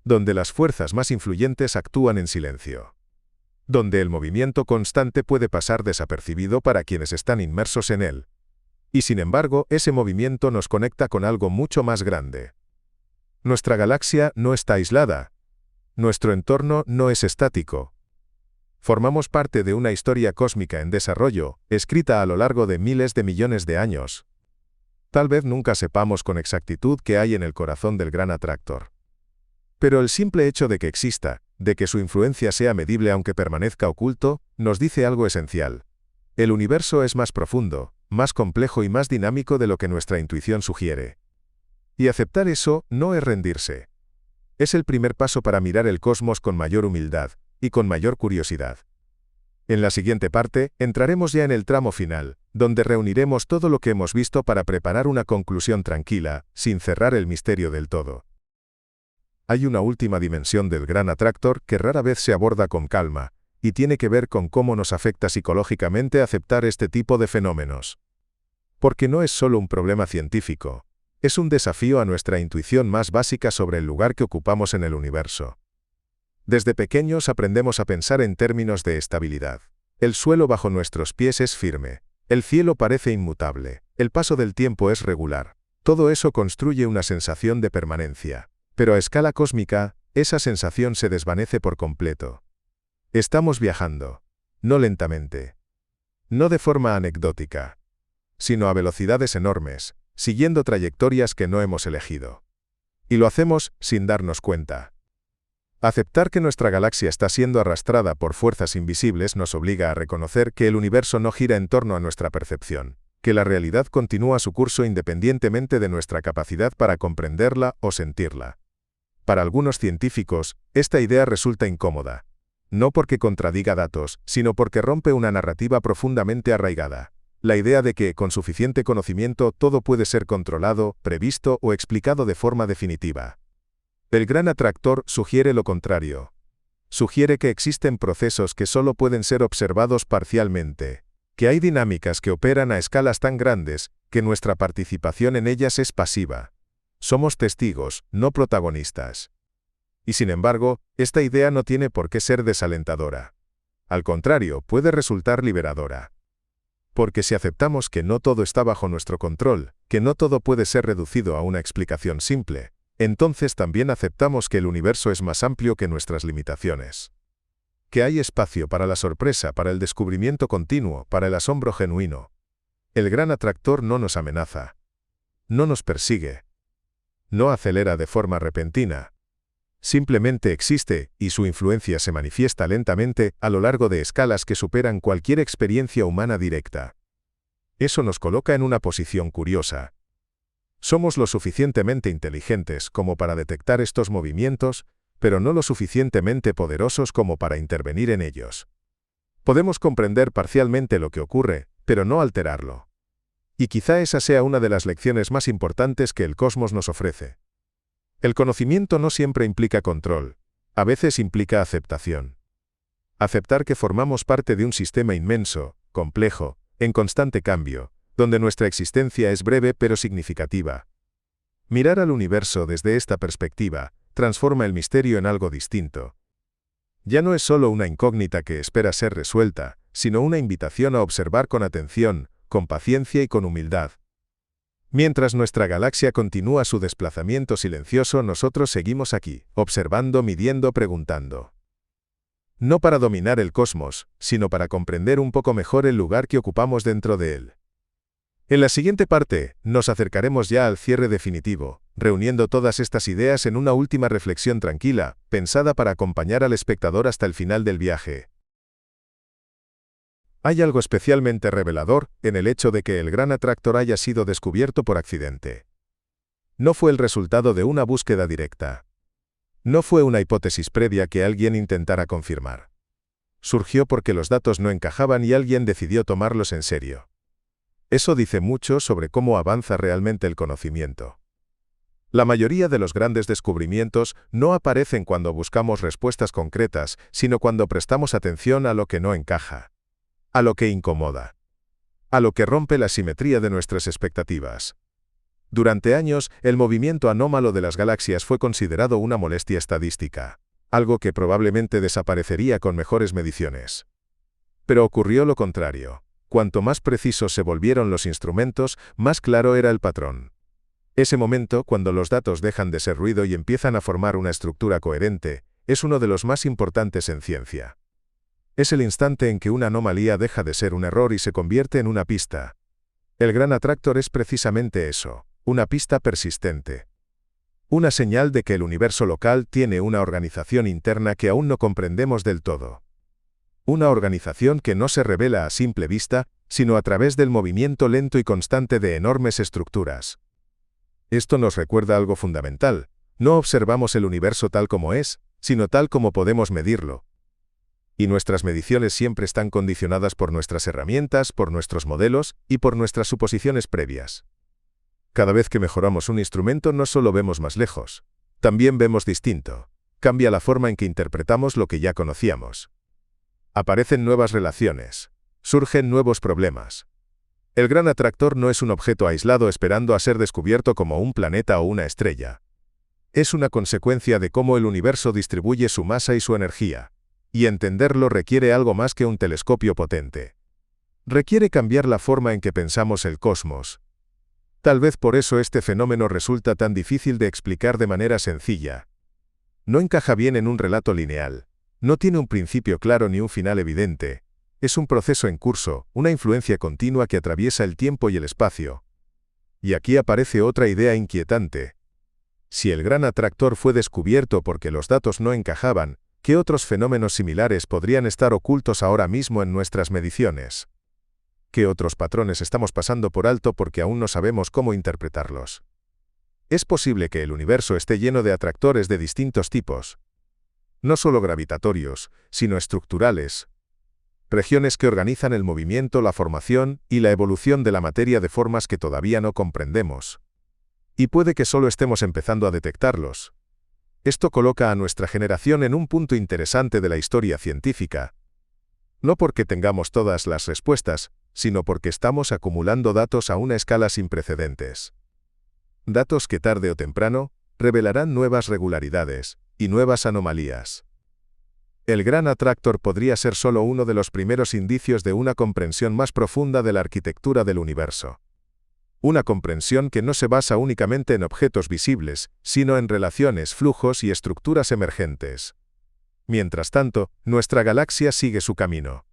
Donde las fuerzas más influyentes actúan en silencio. Donde el movimiento constante puede pasar desapercibido para quienes están inmersos en él. Y sin embargo, ese movimiento nos conecta con algo mucho más grande. Nuestra galaxia no está aislada. Nuestro entorno no es estático. Formamos parte de una historia cósmica en desarrollo, escrita a lo largo de miles de millones de años. Tal vez nunca sepamos con exactitud qué hay en el corazón del gran atractor. Pero el simple hecho de que exista, de que su influencia sea medible aunque permanezca oculto, nos dice algo esencial. El universo es más profundo, más complejo y más dinámico de lo que nuestra intuición sugiere. Y aceptar eso no es rendirse. Es el primer paso para mirar el cosmos con mayor humildad y con mayor curiosidad. En la siguiente parte, entraremos ya en el tramo final, donde reuniremos todo lo que hemos visto para preparar una conclusión tranquila, sin cerrar el misterio del todo. Hay una última dimensión del gran atractor que rara vez se aborda con calma, y tiene que ver con cómo nos afecta psicológicamente aceptar este tipo de fenómenos. Porque no es solo un problema científico, es un desafío a nuestra intuición más básica sobre el lugar que ocupamos en el universo. Desde pequeños aprendemos a pensar en términos de estabilidad. El suelo bajo nuestros pies es firme, el cielo parece inmutable, el paso del tiempo es regular. Todo eso construye una sensación de permanencia. Pero a escala cósmica, esa sensación se desvanece por completo. Estamos viajando, no lentamente, no de forma anecdótica, sino a velocidades enormes, siguiendo trayectorias que no hemos elegido. Y lo hacemos sin darnos cuenta. Aceptar que nuestra galaxia está siendo arrastrada por fuerzas invisibles nos obliga a reconocer que el universo no gira en torno a nuestra percepción, que la realidad continúa su curso independientemente de nuestra capacidad para comprenderla o sentirla. Para algunos científicos, esta idea resulta incómoda. No porque contradiga datos, sino porque rompe una narrativa profundamente arraigada. La idea de que, con suficiente conocimiento, todo puede ser controlado, previsto o explicado de forma definitiva. El gran atractor sugiere lo contrario. Sugiere que existen procesos que solo pueden ser observados parcialmente, que hay dinámicas que operan a escalas tan grandes, que nuestra participación en ellas es pasiva. Somos testigos, no protagonistas. Y sin embargo, esta idea no tiene por qué ser desalentadora. Al contrario, puede resultar liberadora. Porque si aceptamos que no todo está bajo nuestro control, que no todo puede ser reducido a una explicación simple, entonces también aceptamos que el universo es más amplio que nuestras limitaciones. Que hay espacio para la sorpresa, para el descubrimiento continuo, para el asombro genuino. El gran atractor no nos amenaza. No nos persigue. No acelera de forma repentina. Simplemente existe, y su influencia se manifiesta lentamente a lo largo de escalas que superan cualquier experiencia humana directa. Eso nos coloca en una posición curiosa. Somos lo suficientemente inteligentes como para detectar estos movimientos, pero no lo suficientemente poderosos como para intervenir en ellos. Podemos comprender parcialmente lo que ocurre, pero no alterarlo. Y quizá esa sea una de las lecciones más importantes que el cosmos nos ofrece. El conocimiento no siempre implica control, a veces implica aceptación. Aceptar que formamos parte de un sistema inmenso, complejo, en constante cambio, donde nuestra existencia es breve pero significativa. Mirar al universo desde esta perspectiva transforma el misterio en algo distinto. Ya no es solo una incógnita que espera ser resuelta, sino una invitación a observar con atención, con paciencia y con humildad. Mientras nuestra galaxia continúa su desplazamiento silencioso, nosotros seguimos aquí, observando, midiendo, preguntando. No para dominar el cosmos, sino para comprender un poco mejor el lugar que ocupamos dentro de él. En la siguiente parte, nos acercaremos ya al cierre definitivo, reuniendo todas estas ideas en una última reflexión tranquila, pensada para acompañar al espectador hasta el final del viaje. Hay algo especialmente revelador en el hecho de que el gran atractor haya sido descubierto por accidente. No fue el resultado de una búsqueda directa. No fue una hipótesis previa que alguien intentara confirmar. Surgió porque los datos no encajaban y alguien decidió tomarlos en serio. Eso dice mucho sobre cómo avanza realmente el conocimiento. La mayoría de los grandes descubrimientos no aparecen cuando buscamos respuestas concretas, sino cuando prestamos atención a lo que no encaja, a lo que incomoda, a lo que rompe la simetría de nuestras expectativas. Durante años, el movimiento anómalo de las galaxias fue considerado una molestia estadística, algo que probablemente desaparecería con mejores mediciones. Pero ocurrió lo contrario. Cuanto más precisos se volvieron los instrumentos, más claro era el patrón. Ese momento, cuando los datos dejan de ser ruido y empiezan a formar una estructura coherente, es uno de los más importantes en ciencia. Es el instante en que una anomalía deja de ser un error y se convierte en una pista. El gran atractor es precisamente eso, una pista persistente. Una señal de que el universo local tiene una organización interna que aún no comprendemos del todo. Una organización que no se revela a simple vista, sino a través del movimiento lento y constante de enormes estructuras. Esto nos recuerda algo fundamental: no observamos el universo tal como es, sino tal como podemos medirlo. Y nuestras mediciones siempre están condicionadas por nuestras herramientas, por nuestros modelos y por nuestras suposiciones previas. Cada vez que mejoramos un instrumento no solo vemos más lejos, también vemos distinto. Cambia la forma en que interpretamos lo que ya conocíamos. Aparecen nuevas relaciones. Surgen nuevos problemas. El gran atractor no es un objeto aislado esperando a ser descubierto como un planeta o una estrella. Es una consecuencia de cómo el universo distribuye su masa y su energía. Y entenderlo requiere algo más que un telescopio potente. Requiere cambiar la forma en que pensamos el cosmos. Tal vez por eso este fenómeno resulta tan difícil de explicar de manera sencilla. No encaja bien en un relato lineal. No tiene un principio claro ni un final evidente. Es un proceso en curso, una influencia continua que atraviesa el tiempo y el espacio. Y aquí aparece otra idea inquietante. Si el gran atractor fue descubierto porque los datos no encajaban, ¿qué otros fenómenos similares podrían estar ocultos ahora mismo en nuestras mediciones? ¿Qué otros patrones estamos pasando por alto porque aún no sabemos cómo interpretarlos? Es posible que el universo esté lleno de atractores de distintos tipos. No solo gravitatorios, sino estructurales. Regiones que organizan el movimiento, la formación y la evolución de la materia de formas que todavía no comprendemos. Y puede que solo estemos empezando a detectarlos. Esto coloca a nuestra generación en un punto interesante de la historia científica. No porque tengamos todas las respuestas, sino porque estamos acumulando datos a una escala sin precedentes. Datos que tarde o temprano revelarán nuevas regularidades y nuevas anomalías. El gran atractor podría ser solo uno de los primeros indicios de una comprensión más profunda de la arquitectura del universo. Una comprensión que no se basa únicamente en objetos visibles, sino en relaciones, flujos y estructuras emergentes. Mientras tanto, nuestra galaxia sigue su camino.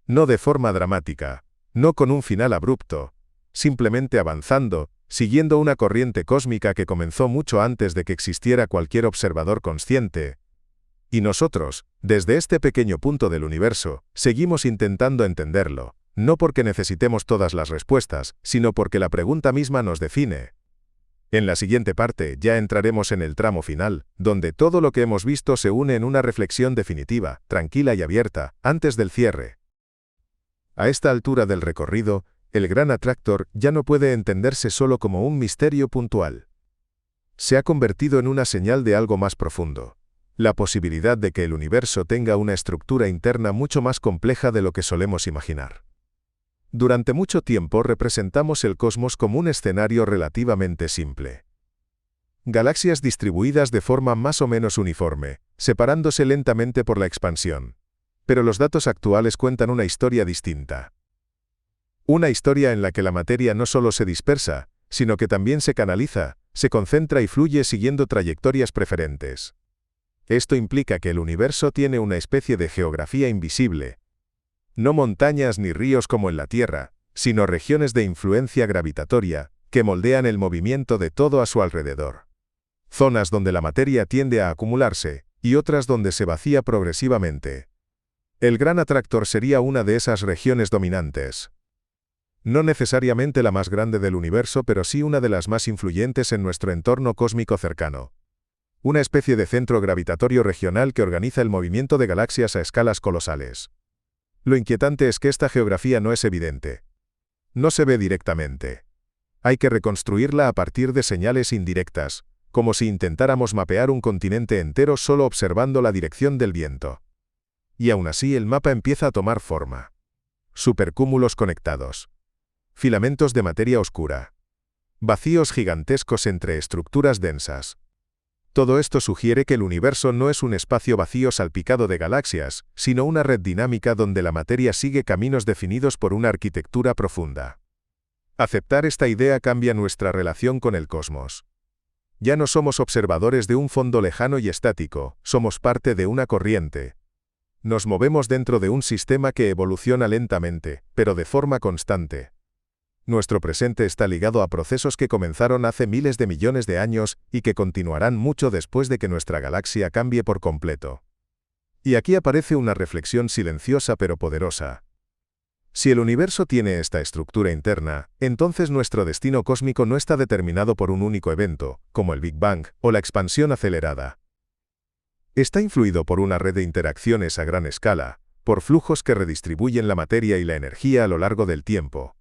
No de forma dramática, no con un final abrupto, simplemente avanzando, siguiendo una corriente cósmica que comenzó mucho antes de que existiera cualquier observador consciente. Y nosotros, desde este pequeño punto del universo, seguimos intentando entenderlo, no porque necesitemos todas las respuestas, sino porque la pregunta misma nos define. En la siguiente parte ya entraremos en el tramo final, donde todo lo que hemos visto se une en una reflexión definitiva, tranquila y abierta, antes del cierre. A esta altura del recorrido, el gran atractor ya no puede entenderse solo como un misterio puntual. Se ha convertido en una señal de algo más profundo. La posibilidad de que el universo tenga una estructura interna mucho más compleja de lo que solemos imaginar. Durante mucho tiempo representamos el cosmos como un escenario relativamente simple. Galaxias distribuidas de forma más o menos uniforme, separándose lentamente por la expansión. Pero los datos actuales cuentan una historia distinta. Una historia en la que la materia no solo se dispersa, sino que también se canaliza, se concentra y fluye siguiendo trayectorias preferentes. Esto implica que el universo tiene una especie de geografía invisible. No montañas ni ríos como en la Tierra, sino regiones de influencia gravitatoria, que moldean el movimiento de todo a su alrededor. Zonas donde la materia tiende a acumularse, y otras donde se vacía progresivamente. El gran atractor sería una de esas regiones dominantes. No necesariamente la más grande del universo, pero sí una de las más influyentes en nuestro entorno cósmico cercano. Una especie de centro gravitatorio regional que organiza el movimiento de galaxias a escalas colosales. Lo inquietante es que esta geografía no es evidente. No se ve directamente. Hay que reconstruirla a partir de señales indirectas, como si intentáramos mapear un continente entero solo observando la dirección del viento. Y aún así el mapa empieza a tomar forma. Supercúmulos conectados. Filamentos de materia oscura. Vacíos gigantescos entre estructuras densas. Todo esto sugiere que el universo no es un espacio vacío salpicado de galaxias, sino una red dinámica donde la materia sigue caminos definidos por una arquitectura profunda. Aceptar esta idea cambia nuestra relación con el cosmos. Ya no somos observadores de un fondo lejano y estático, somos parte de una corriente. Nos movemos dentro de un sistema que evoluciona lentamente, pero de forma constante. Nuestro presente está ligado a procesos que comenzaron hace miles de millones de años y que continuarán mucho después de que nuestra galaxia cambie por completo. Y aquí aparece una reflexión silenciosa pero poderosa. Si el universo tiene esta estructura interna, entonces nuestro destino cósmico no está determinado por un único evento, como el Big Bang o la expansión acelerada. Está influido por una red de interacciones a gran escala, por flujos que redistribuyen la materia y la energía a lo largo del tiempo.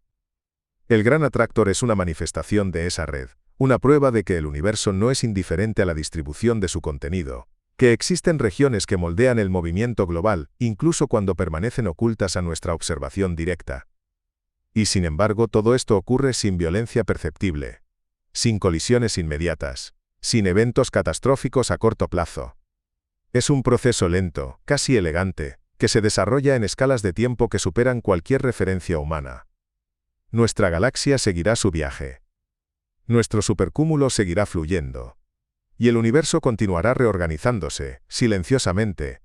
El Gran Atractor es una manifestación de esa red, una prueba de que el universo no es indiferente a la distribución de su contenido, que existen regiones que moldean el movimiento global, incluso cuando permanecen ocultas a nuestra observación directa. Y sin embargo, todo esto ocurre sin violencia perceptible, sin colisiones inmediatas, sin eventos catastróficos a corto plazo. Es un proceso lento, casi elegante, que se desarrolla en escalas de tiempo que superan cualquier referencia humana. Nuestra galaxia seguirá su viaje. Nuestro supercúmulo seguirá fluyendo. Y el universo continuará reorganizándose, silenciosamente.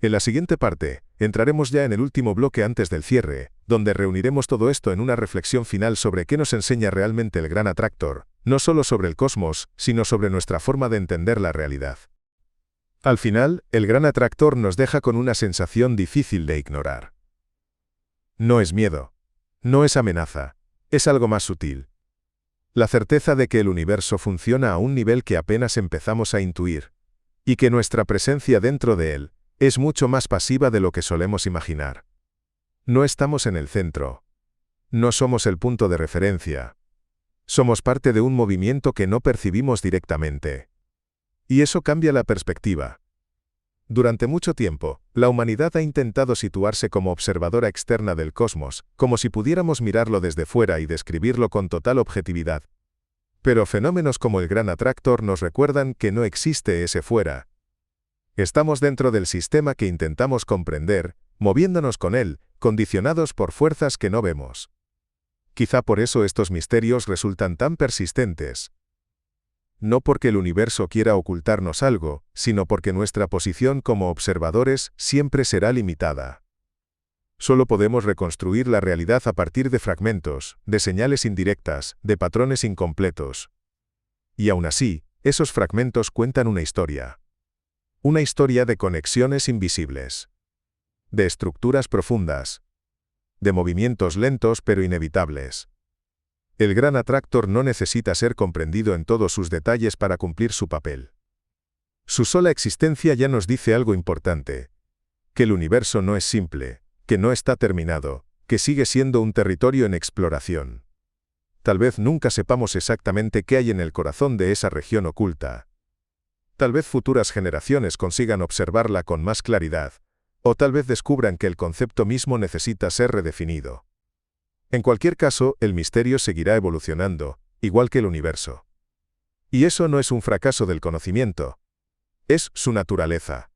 En la siguiente parte, entraremos ya en el último bloque antes del cierre, donde reuniremos todo esto en una reflexión final sobre qué nos enseña realmente el Gran Atractor, no solo sobre el cosmos, sino sobre nuestra forma de entender la realidad. Al final, el Gran Atractor nos deja con una sensación difícil de ignorar. No es miedo. No es amenaza. Es algo más sutil. La certeza de que el universo funciona a un nivel que apenas empezamos a intuir, y que nuestra presencia dentro de él es mucho más pasiva de lo que solemos imaginar. No estamos en el centro. No somos el punto de referencia. Somos parte de un movimiento que no percibimos directamente. Y eso cambia la perspectiva. Durante mucho tiempo, la humanidad ha intentado situarse como observadora externa del cosmos, como si pudiéramos mirarlo desde fuera y describirlo con total objetividad. Pero fenómenos como el Gran Atractor nos recuerdan que no existe ese fuera. Estamos dentro del sistema que intentamos comprender, moviéndonos con él, condicionados por fuerzas que no vemos. Quizá por eso estos misterios resultan tan persistentes. No porque el universo quiera ocultarnos algo, sino porque nuestra posición como observadores siempre será limitada. Solo podemos reconstruir la realidad a partir de fragmentos, de señales indirectas, de patrones incompletos. Y aún así, esos fragmentos cuentan una historia. Una historia de conexiones invisibles. De estructuras profundas. De movimientos lentos pero inevitables. El Gran Atractor no necesita ser comprendido en todos sus detalles para cumplir su papel. Su sola existencia ya nos dice algo importante. Que el universo no es simple, que no está terminado, que sigue siendo un territorio en exploración. Tal vez nunca sepamos exactamente qué hay en el corazón de esa región oculta. Tal vez futuras generaciones consigan observarla con más claridad, o tal vez descubran que el concepto mismo necesita ser redefinido. En cualquier caso, el misterio seguirá evolucionando, igual que el universo. Y eso no es un fracaso del conocimiento. Es su naturaleza.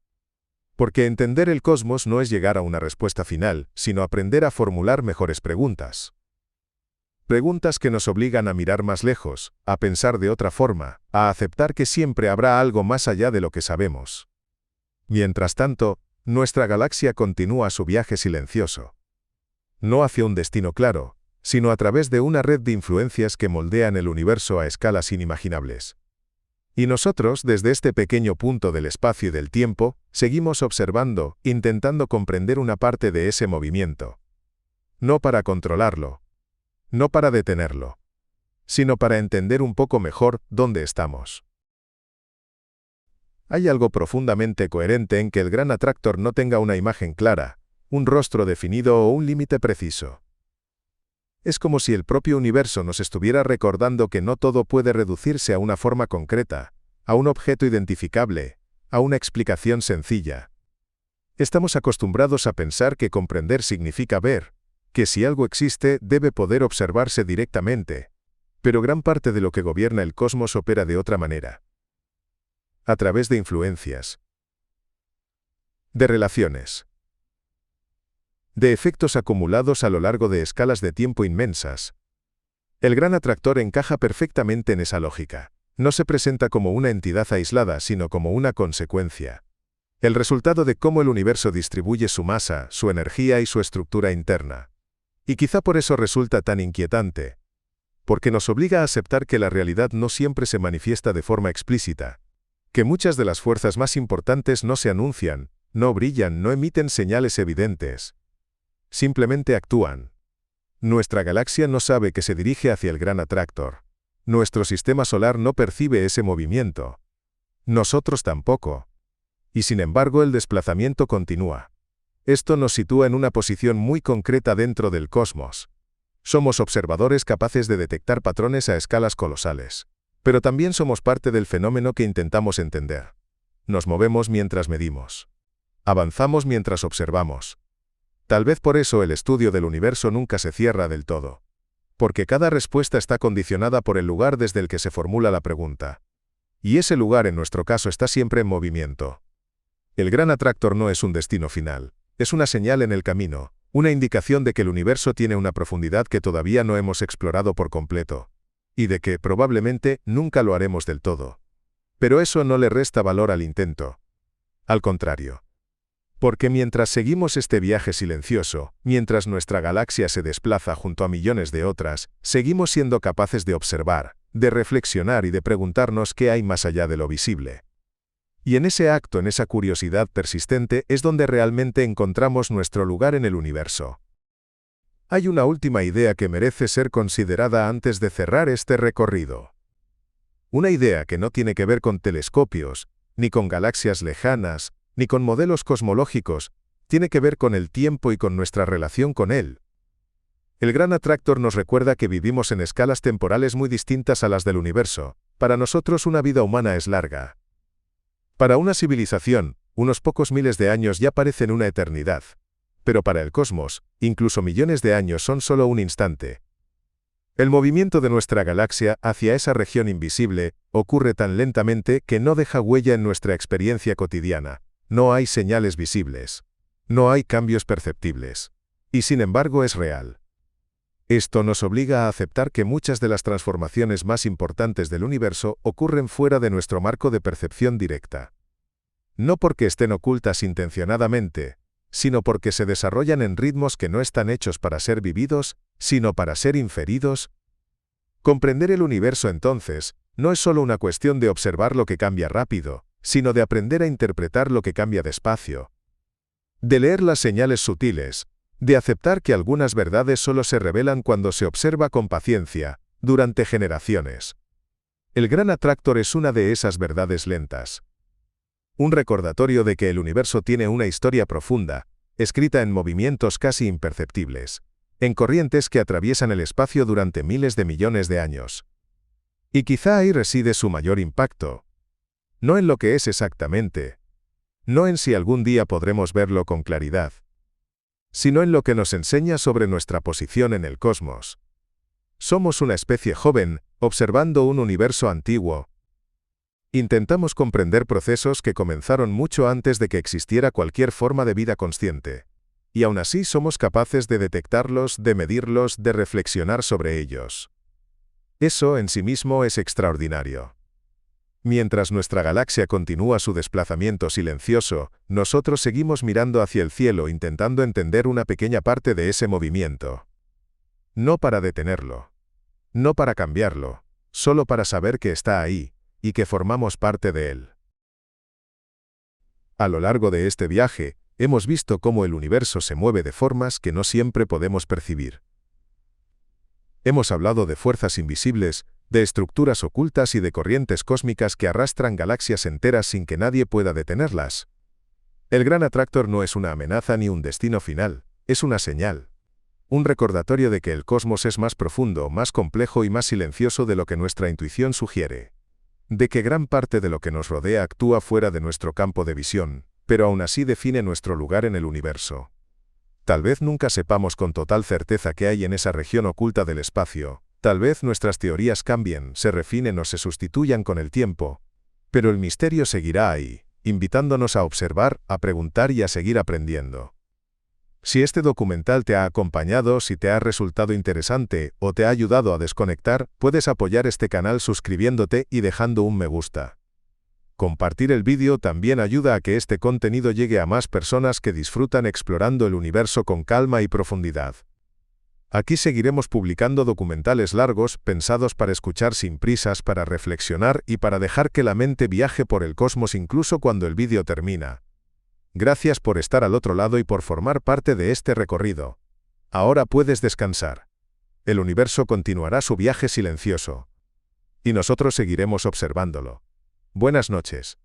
Porque entender el cosmos no es llegar a una respuesta final, sino aprender a formular mejores preguntas. Preguntas que nos obligan a mirar más lejos, a pensar de otra forma, a aceptar que siempre habrá algo más allá de lo que sabemos. Mientras tanto, nuestra galaxia continúa su viaje silencioso. No hacia un destino claro, sino a través de una red de influencias que moldean el universo a escalas inimaginables. Y nosotros, desde este pequeño punto del espacio y del tiempo, seguimos observando, intentando comprender una parte de ese movimiento. No para controlarlo, no para detenerlo, sino para entender un poco mejor dónde estamos. Hay algo profundamente coherente en que el Gran Atractor no tenga una imagen clara, un rostro definido o un límite preciso. Es como si el propio universo nos estuviera recordando que no todo puede reducirse a una forma concreta, a un objeto identificable, a una explicación sencilla. Estamos acostumbrados a pensar que comprender significa ver, que si algo existe debe poder observarse directamente, pero gran parte de lo que gobierna el cosmos opera de otra manera. A través de influencias, de relaciones, de efectos acumulados a lo largo de escalas de tiempo inmensas. El Gran Atractor encaja perfectamente en esa lógica. No se presenta como una entidad aislada, sino como una consecuencia. El resultado de cómo el universo distribuye su masa, su energía y su estructura interna. Y quizá por eso resulta tan inquietante. Porque nos obliga a aceptar que la realidad no siempre se manifiesta de forma explícita. Que muchas de las fuerzas más importantes no se anuncian, no brillan, no emiten señales evidentes. Simplemente actúan. Nuestra galaxia no sabe que se dirige hacia el gran atractor. Nuestro sistema solar no percibe ese movimiento. Nosotros tampoco. Y sin embargo el desplazamiento continúa. Esto nos sitúa en una posición muy concreta dentro del cosmos. Somos observadores capaces de detectar patrones a escalas colosales. Pero también somos parte del fenómeno que intentamos entender. Nos movemos mientras medimos. Avanzamos mientras observamos. Tal vez por eso el estudio del universo nunca se cierra del todo. Porque cada respuesta está condicionada por el lugar desde el que se formula la pregunta. Y ese lugar en nuestro caso está siempre en movimiento. El gran atractor no es un destino final. Es una señal en el camino, una indicación de que el universo tiene una profundidad que todavía no hemos explorado por completo. Y de que, probablemente, nunca lo haremos del todo. Pero eso no le resta valor al intento. Al contrario. Porque mientras seguimos este viaje silencioso, mientras nuestra galaxia se desplaza junto a millones de otras, seguimos siendo capaces de observar, de reflexionar y de preguntarnos qué hay más allá de lo visible. Y en ese acto, en esa curiosidad persistente, es donde realmente encontramos nuestro lugar en el universo. Hay una última idea que merece ser considerada antes de cerrar este recorrido. Una idea que no tiene que ver con telescopios, ni con galaxias lejanas, ni con modelos cosmológicos, tiene que ver con el tiempo y con nuestra relación con él. El gran atractor nos recuerda que vivimos en escalas temporales muy distintas a las del universo. Para nosotros una vida humana es larga. Para una civilización, unos pocos miles de años ya parecen una eternidad. Pero para el cosmos, incluso millones de años son solo un instante. El movimiento de nuestra galaxia hacia esa región invisible ocurre tan lentamente que no deja huella en nuestra experiencia cotidiana. No hay señales visibles. No hay cambios perceptibles. Y sin embargo es real. Esto nos obliga a aceptar que muchas de las transformaciones más importantes del universo ocurren fuera de nuestro marco de percepción directa. No porque estén ocultas intencionadamente, sino porque se desarrollan en ritmos que no están hechos para ser vividos, sino para ser inferidos. Comprender el universo entonces, no es solo una cuestión de observar lo que cambia rápido, sino de aprender a interpretar lo que cambia despacio. De leer las señales sutiles, de aceptar que algunas verdades solo se revelan cuando se observa con paciencia, durante generaciones. El gran atractor es una de esas verdades lentas. Un recordatorio de que el universo tiene una historia profunda, escrita en movimientos casi imperceptibles, en corrientes que atraviesan el espacio durante miles de millones de años. Y quizá ahí reside su mayor impacto. No en lo que es exactamente, no en si algún día podremos verlo con claridad, sino en lo que nos enseña sobre nuestra posición en el cosmos. Somos una especie joven, observando un universo antiguo. Intentamos comprender procesos que comenzaron mucho antes de que existiera cualquier forma de vida consciente. Y aún así somos capaces de detectarlos, de medirlos, de reflexionar sobre ellos. Eso en sí mismo es extraordinario. Mientras nuestra galaxia continúa su desplazamiento silencioso, nosotros seguimos mirando hacia el cielo intentando entender una pequeña parte de ese movimiento. No para detenerlo. No para cambiarlo. Solo para saber que está ahí, y que formamos parte de él. A lo largo de este viaje, hemos visto cómo el universo se mueve de formas que no siempre podemos percibir. Hemos hablado de fuerzas invisibles, de estructuras ocultas y de corrientes cósmicas que arrastran galaxias enteras sin que nadie pueda detenerlas. El gran atractor no es una amenaza ni un destino final, es una señal. Un recordatorio de que el cosmos es más profundo, más complejo y más silencioso de lo que nuestra intuición sugiere. De que gran parte de lo que nos rodea actúa fuera de nuestro campo de visión, pero aún así define nuestro lugar en el universo. Tal vez nunca sepamos con total certeza qué hay en esa región oculta del espacio. Tal vez nuestras teorías cambien, se refinen o se sustituyan con el tiempo. Pero el misterio seguirá ahí, invitándonos a observar, a preguntar y a seguir aprendiendo. Si este documental te ha acompañado, si te ha resultado interesante o te ha ayudado a desconectar, puedes apoyar este canal suscribiéndote y dejando un me gusta. Compartir el vídeo también ayuda a que este contenido llegue a más personas que disfrutan explorando el universo con calma y profundidad. Aquí seguiremos publicando documentales largos, pensados para escuchar sin prisas, para reflexionar y para dejar que la mente viaje por el cosmos incluso cuando el vídeo termina. Gracias por estar al otro lado y por formar parte de este recorrido. Ahora puedes descansar. El universo continuará su viaje silencioso. Y nosotros seguiremos observándolo. Buenas noches.